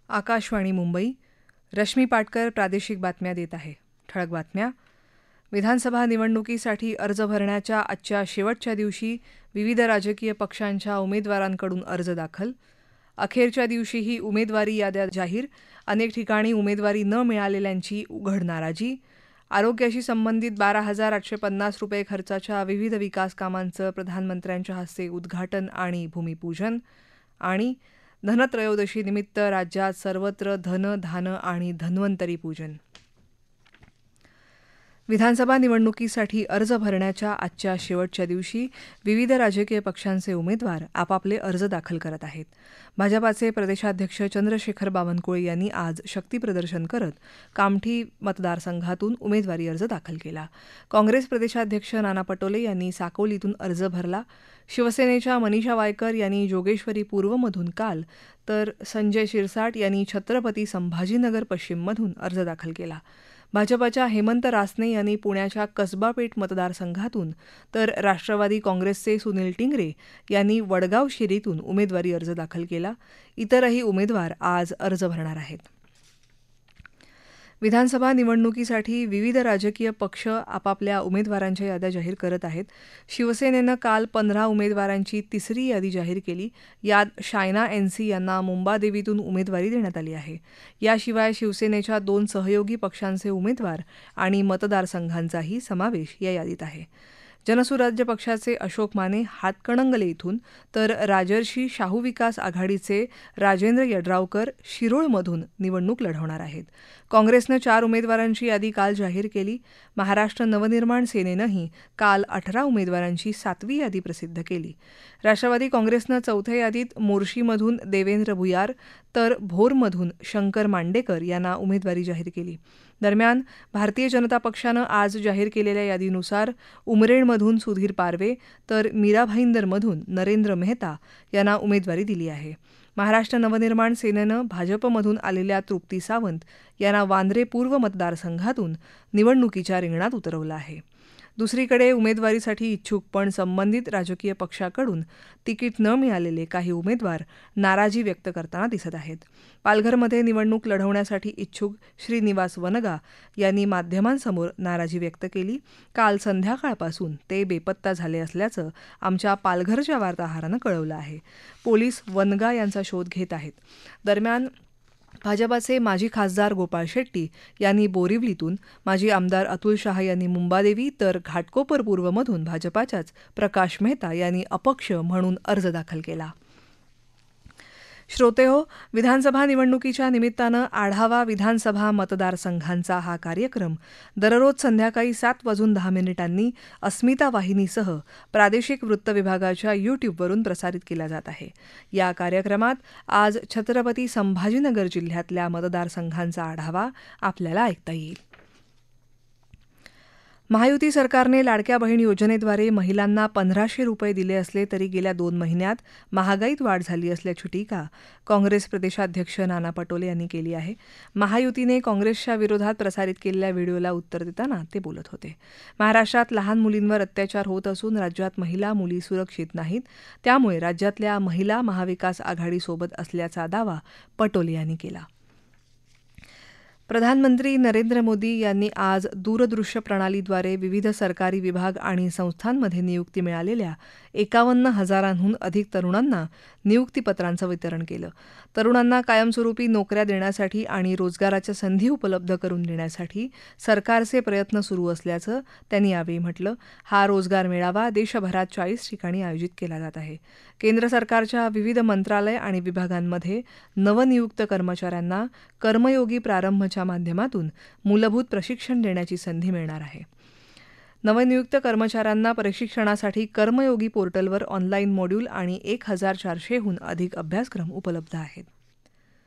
आकाशवाणी मुंबई. रश्मी पाटकर प्रादेशिक बातम्या देत आहे. ठळक बातम्या. विधानसभा निवडणुकीसाठी अर्ज भरण्याच्या आजच्या शेवटच्या दिवशी विविध राजकीय पक्षांच्या उमेदवारांकडून अर्ज दाखल. अखेरच्या दिवशीही उमेदवारी याद्या जाहीर. अनेक ठिकाणी उमेदवारी न मिळालेल्यांची उघड नाराजी. आरोग्याशी संबंधित 12,850 रुपये खर्चाच्या विविध विकास कामांचं प्रधानमंत्र्यांच्या हस्ते उद्घाटन आणि भूमिपूजन. आणि धनत्रयोदशीनिमित्त राज्यात सर्वत्र धन, धान आणि धन्वंतरी पूजन. विधानसभा निवडणुकीसाठी अर्ज भरण्याच्या आजच्या शेवटच्या दिवशी विविध राजकीय पक्षांचे उमेदवार आपापले अर्ज दाखल करत आहेत. भाजपाचे प्रदेशाध्यक्ष चंद्रशेखर बावनकुळे यांनी आज शक्तीप्रदर्शन करत कामठी मतदारसंघातून उमेदवारी अर्ज दाखल केला. काँग्रेस प्रदेशाध्यक्ष नाना पटोले यांनी साकोलीतून अर्ज भरला. शिवसेनेच्या मनीषा वायकर यांनी जोगेश्वरी पूर्वमधून काल, तर संजय शिरसाट यांनी छत्रपती संभाजीनगर पश्चिममधून अर्ज दाखल केला. भाजपाच्या हेमंत रासने यांनी पुण्याच्या कसबा पेठ मतदारसंघातून, तर राष्ट्रवादी काँग्रेसचे सुनील टिंगरे यांनी वडगाव शिरीतून उमेदवारी अर्ज दाखल केला. इतरही उमेदवार आज अर्ज भरणार आहेत. विधानसभा निवडणुकीसाठी विविध राजकीय पक्ष आपापल्या उमेदवारांच्या याद्या जाहीर करत आहेत. शिवसेनेनं काल 15 उमेदवारांची तिसरी यादी जाहीर केली. यात शायना एनसी यांना मुंबादेवीतून उमेदवारी देण्यात आली आहे. याशिवाय शिवसेनेच्या 2 सहयोगी पक्षांचे उमेदवार आणि मतदारसंघांचाही समावेश या यादीत आहे. जनसुराज्य पक्षाचे अशोक माने हातकणंगले इथून, तर राजर्षी शाहू विकास आघाडीचे राजेंद्र यड्रावकर शिरोळमधून निवडणूक लढवणार आहेत. काँग्रेसनं 4 उमेदवारांची यादी काल जाहीर केली. महाराष्ट्र नवनिर्माण सेनेनंही काल 18 उमेदवारांची 7वी यादी प्रसिद्ध केली. राष्ट्रवादी काँग्रेसनं 4थ्या यादीत मोर्शीमधून देवेंद्र भुयार, तर भोरमधून शंकर मांडेकर यांना उमेदवारी जाहीर केली. दरम्यान भारतीय जनता पक्षानं आज जाहीर केलेल्या यादीनुसार उमरेडमधून सुधीर पारवे, तर मीरा भाईंदरमधून नरेंद्र मेहता यांना उमेदवारी दिली आहे. महाराष्ट्र नवनिर्माण सेनेनं भाजपमधून आलेल्या तृप्ती सावंत यांना वांद्रे पूर्व मतदारसंघातून निवडणुकीच्या रिंगणात उतरवलं आहे. दुसरीकडे उमेदवारीसाठी इच्छुक पण संबंधित राजकीय पक्षाकडून तिकीट न मिळालेले काही उमेदवार नाराजी व्यक्त करताना दिसत आहेत. पालघरमध्ये निवडणूक लढवण्यासाठी इच्छुक श्रीनिवास वनगा यांनी माध्यमांसमोर नाराजी व्यक्त केली. काल संध्याकाळपासून ते बेपत्ता झाले असल्याचं आमच्या पालघरच्या वार्ताहरानं कळवलं आहे. पोलीस वनगा यांचा शोध घेत आहेत. दरम्यान भाजपाचे माजी खासदार गोपाळ शेट्टी यांनी बोरिवलीतून, माजी आमदार अतुल शहा यांनी मुंबादेवी, तर घाटकोपर पूर्वमधून भाजपाच्याच प्रकाश मेहता यांनी अपक्ष म्हणून अर्ज दाखल केला. श्रोतेहो, विधानसभा निवडणुकीच्या निमित्तानं आढावा विधानसभा मतदारसंघांचा हा कार्यक्रम दररोज संध्याकाळी 7:10 अस्मिता वाहिनीसह प्रादेशिक वृत्त विभागाच्या यूट्यूबवरून प्रसारित केला जात आहे. या कार्यक्रमात आज छत्रपती संभाजीनगर जिल्ह्यातल्या मतदारसंघांचा आढावा आपल्याला ऐकता येईल. महायुती सरकारने लाडक्या बहीण योजनेद्वारे महिलांना 1,500 रुपये दिले असले तरी गेल्या 2 महिन्यात महागाईत वाढ झाली असल्याची टीका काँग्रेस प्रदेशाध्यक्ष नाना पटोले यांनी केली आहे. महायुतीने काँग्रेसच्या विरोधात प्रसारित केलेल्या व्हिडिओला उत्तर देताना ते बोलत होते. महाराष्ट्रात लहान मुलींवर अत्याचार होत असून राज्यात महिला मुली सुरक्षित नाहीत, त्यामुळे राज्यातल्या महिला महाविकास आघाडीसोबत असल्याचा दावा पटोले यांनी केला. प्रधानमंत्री नरेंद्र मोदी यांनी आज दूरदृश्य प्रणालीद्वारे विविध सरकारी विभाग आणि संस्थांमध्ये नियुक्ती मिळालेल्या 51,000हून अधिक तरुणांना नियुक्तीपत्रांचं वितरण केलं. तरुणांना कायमस्वरूपी नोकऱ्या देण्यासाठी आणि रोजगाराच्या संधी उपलब्ध करून देण्यासाठी सरकारचे प्रयत्न सुरू असल्याचं त्यांनी यावेळी म्हटलं. हा रोजगार मेळावा देशभरात 40 ठिकाणी आयोजित केला जात आहे. केंद्र सरकारच्या विविध मंत्रालय आणि विभागांमध्ये नवनियुक्त कर्मचाऱ्यांना कर्मयोगी प्रारंभच्या माध्यमातून मूलभूत प्रशिक्षण देण्याची संधी मिळणार आहे. नवनियुक्त कर्मचाऱ्यांना प्रशिक्षणासाठी कर्मयोगी पोर्टलवर ऑनलाईन मॉड्यूल आणि 1,400हून अधिक अभ्यासक्रम उपलब्ध आहेत.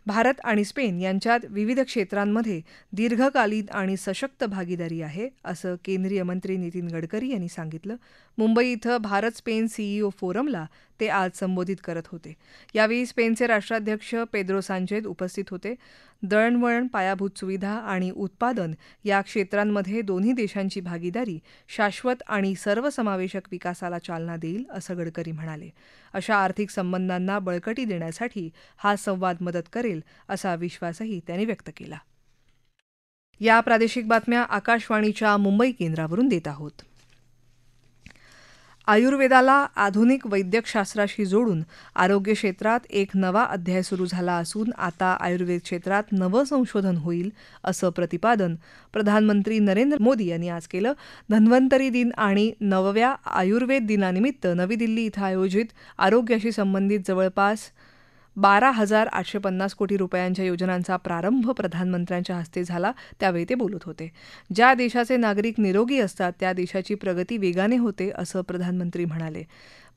भारत आणि स्पेन यांच्यात विविध क्षेत्रांमध्ये दीर्घकालीन आणि सशक्त भागीदारी आहे, असं केंद्रीय मंत्री नितीन गडकरी यांनी सांगितलं. मुंबई इथं भारत स्पेन सीईओ फोरमला ते आज संबोधित करत होते. यावेळी स्पेनचे राष्ट्राध्यक्ष पेद्रो सांचेज उपस्थित होते. दळणवळण, पायाभूत सुविधा आणि उत्पादन या क्षेत्रांमध्ये दोन्ही देशांची भागीदारी शाश्वत आणि सर्वसमावेशक विकासाला चालना देईल, असं गडकरी म्हणाले. अशा आर्थिक संबंधांना बळकटी देण्यासाठी हा संवाद मदत करेल, असा विश्वासही त्यांनी व्यक्त केला. या प्रादेशिक बातम्या आकाशवाणीच्या मुंबई केंद्रावरून देत आहोत. आयुर्वेदाला आधुनिक वैद्यकशास्त्राशी जोडून आरोग्य क्षेत्रात एक नवा अध्याय सुरू झाला असून आता आयुर्वेद क्षेत्रात नवं संशोधन होईल, असं प्रतिपादन प्रधानमंत्री नरेंद्र मोदी यांनी आज केलं. धन्वंतरी दिन आणि 9व्या आयुर्वेद दिनानिमित्त नवी दिल्ली इथं आयोजित आरोग्याशी संबंधित जवळपास 12,850 कोटी रुपयांच्या योजनांचा प्रारंभ प्रधानमंत्र्यांच्या हस्ते झाला, त्यावेळी ते बोलत होते. ज्या देशाचे नागरिक निरोगी असतात त्या देशाची प्रगती वेगाने होते, असं प्रधानमंत्री म्हणाले.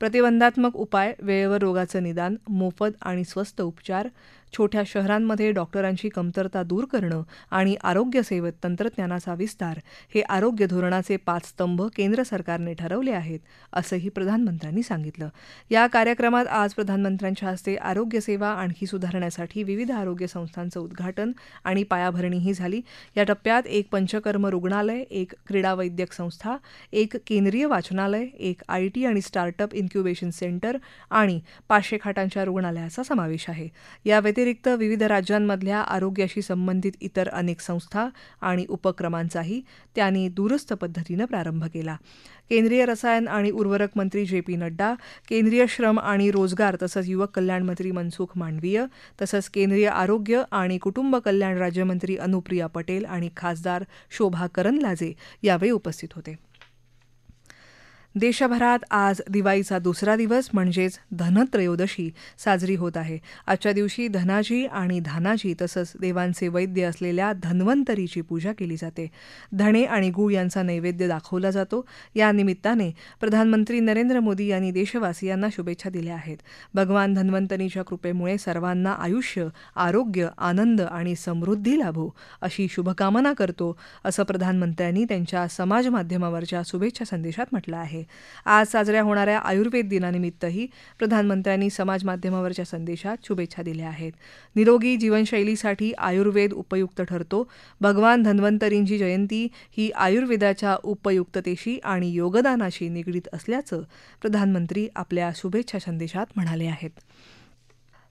प्रतिबंधात्मक उपाय, वेळेवर रोगाचं निदान, मोफत आणि स्वस्त उपचार, छोट्या शहरांमध्ये डॉक्टरांची कमतरता दूर करणं आणि आरोग्य सेवेत तंत्रज्ञानाचा विस्तार हे आरोग्य धोरणाचे 5 स्तंभ केंद्र सरकारने ठरवले आहेत, असंही प्रधानमंत्र्यांनी सांगितलं. या कार्यक्रमात आज प्रधानमंत्र्यांच्या हस्ते आरोग्य सेवा आणखी सुधारण्यासाठी विविध आरोग्य संस्थांचं उद्घाटन आणि पायाभरणीही झाली. या टप्प्यात एक पंचकर्म रुग्णालय, एक क्रीडा वैद्यक संस्था, एक केंद्रीय वाचनालय, एक IT आणि स्टार्टअप इन्क्युबेशन सेंटर आणि 500 खाटांच्या रुग्णालयाचा समावेश आहे. या व्यतिरिक्त विविध राज्यांमधल्या आरोग्याशी संबंधित इतर अनेक संस्था आणि उपक्रमांचाही त्यांनी दूरस्थ पद्धतीनं प्रारंभ केला. केंद्रीय रसायन आणि उर्वरक मंत्री JP नड्डा, केंद्रीय श्रम आणि रोजगार तसंच युवक कल्याण मंत्री मनसुख मांडवीय तसंच केंद्रीय आरोग्य आणि कुटुंब कल्याण राज्यमंत्री अनुप्रिया पटेल आणि खासदार शोभा करंदलाजे यावेळी उपस्थित होते. देशभरात आज दिवाळीचा दुसरा दिवस म्हणजेच धनत्रयोदशी साजरी होत आहे. आजच्या दिवशी धनाजी आणि धानाजी तसंच देवांचे वैद्य असलेल्या धन्वंतरीची पूजा केली जाते. धणे आणि गूळ यांचा नैवेद्य दाखवला जातो. या निमित्ताने प्रधानमंत्री नरेंद्र मोदी यांनी देशवासियांना शुभेच्छा दिल्या आहेत. भगवान धन्वंतरीच्या कृपेमुळे सर्वांना आयुष्य, आरोग्य, आनंद आणि समृद्धी लाभो अशी शुभकामना करतो, असं प्रधानमंत्र्यांनी त्यांच्या समाज माध्यमावरच्या शुभेच्छा संदेशात म्हटलं आहे. आज साजऱ्या होणाऱ्या आयुर्वेद दिनानिमित्तही प्रधानमंत्र्यांनी समाज माध्यमावरच्या संदेशात शुभेच्छा दिल्या आहेत. निरोगी जीवनशैलीसाठी आयुर्वेद उपयुक्त ठरतो. भगवान धन्वंतरींची जयंती ही आयुर्वेदाच्या उपयुक्ततेशी आणि योगदानाशी निगडीत असल्याचं प्रधानमंत्री आपल्या शुभेच्छा संदेशात म्हणाले आहेत.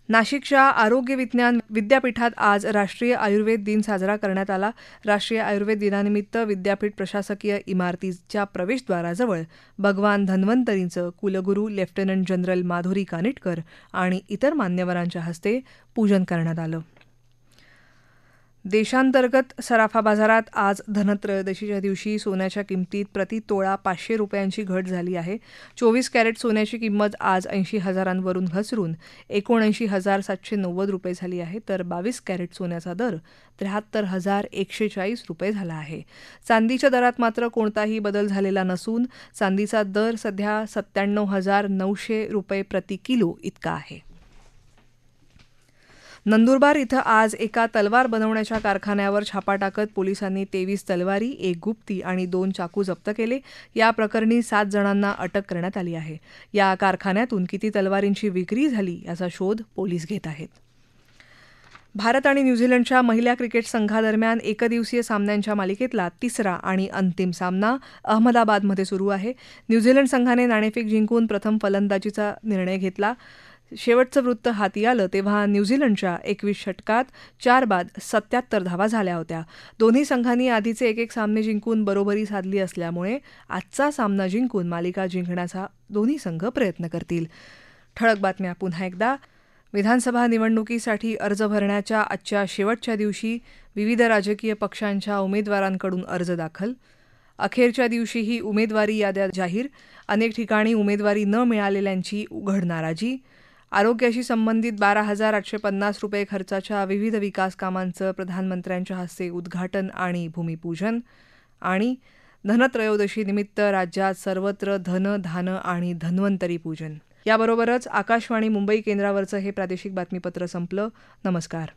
नाशिकच्या आरोग्य विज्ञान विद्यापीठात आज राष्ट्रीय आयुर्वेद दिन साजरा करण्यात आला. राष्ट्रीय आयुर्वेद दिनानिमित्त विद्यापीठ प्रशासकीय इमारतीच्या प्रवेशद्वाराजवळ भगवान धन्वंतरींचं कुलगुरू लेफ्टनंट जनरल माधुरी कानिटकर आणि इतर मान्यवरांच्या हस्ते पूजन करण्यात आलं. देशांतर्गत सराफा बाजारात आज धनत्रयोदशीच्या दिवशी सोन्याच्या किमतीत प्रति तोळा 500 रुपयांची घट झाली आहे. 24 कॅरेट सोन्याची किंमत आज 80,000वरून घसरून 79,790 रुपये झाली आहे, तर 22 कॅरेट सोन्याचा दर 73,140 रुपये झाला आहे. चांदीच्या दरात मात्र कोणताही बदल झालेला नसून चांदीचा दर सध्या 97,900 रुपये प्रति किलो इतका आहे. नंदुरबार इथं आज एका तलवार बनवण्याच्या कारखान्यावर छापा टाकत पोलिसांनी 23 तलवारी, 1 गुप्ती आणि 2 चाकू जप्त केले. या प्रकरणी 7 जणांना अटक करण्यात आली आहे. या कारखान्यातून किती तलवारींची विक्री झाली याचा शोध पोलीस घेत आहेत. भारत आणि न्यूझीलंडच्या महिला क्रिकेट संघादरम्यान एकदिवसीय सामन्यांच्या मालिकेतला तिसरा आणि अंतिम सामना अहमदाबादमध्ये सुरू आहे. न्यूझीलंड संघाने नाणेफेक जिंकून प्रथम फलंदाजीचा निर्णय घेतला. शेवटचं वृत्त हाती आलं तेव्हा न्यूझीलंडच्या 21 षटकात 4 बाद 77 धावा झाल्या होत्या. दोन्ही संघांनी आधीचे 1-1 सामने जिंकून बरोबरी साधली असल्यामुळे आजचा सामना जिंकून मालिका जिंकण्याचा दोन्ही संघ प्रयत्न करतील. ठळक बातम्या पुन्हा एकदा. विधानसभा निवडणुकीसाठी अर्ज भरण्याच्या आजच्या शेवटच्या दिवशी विविध राजकीय पक्षांच्या उमेदवारांकडून अर्ज दाखल. अखेरच्या दिवशीही उमेदवारी याद्या जाहीर. अनेक ठिकाणी उमेदवारी न मिळालेल्यांची उघड नाराजी. आरोग्याशी संबंधित 12,850 रुपये खर्चाच्या विविध विकास कामांचं प्रधानमंत्र्यांच्या हस्ते उद्घाटन आणि भूमिपूजन. आणि धनत्रयोदशीनिमित्त राज्यात सर्वत्र धन, धान आणि धन्वंतरी पूजन. याबरोबरच आकाशवाणी मुंबई केंद्रावरचं हे प्रादेशिक बातमीपत्र संपलं. नमस्कार.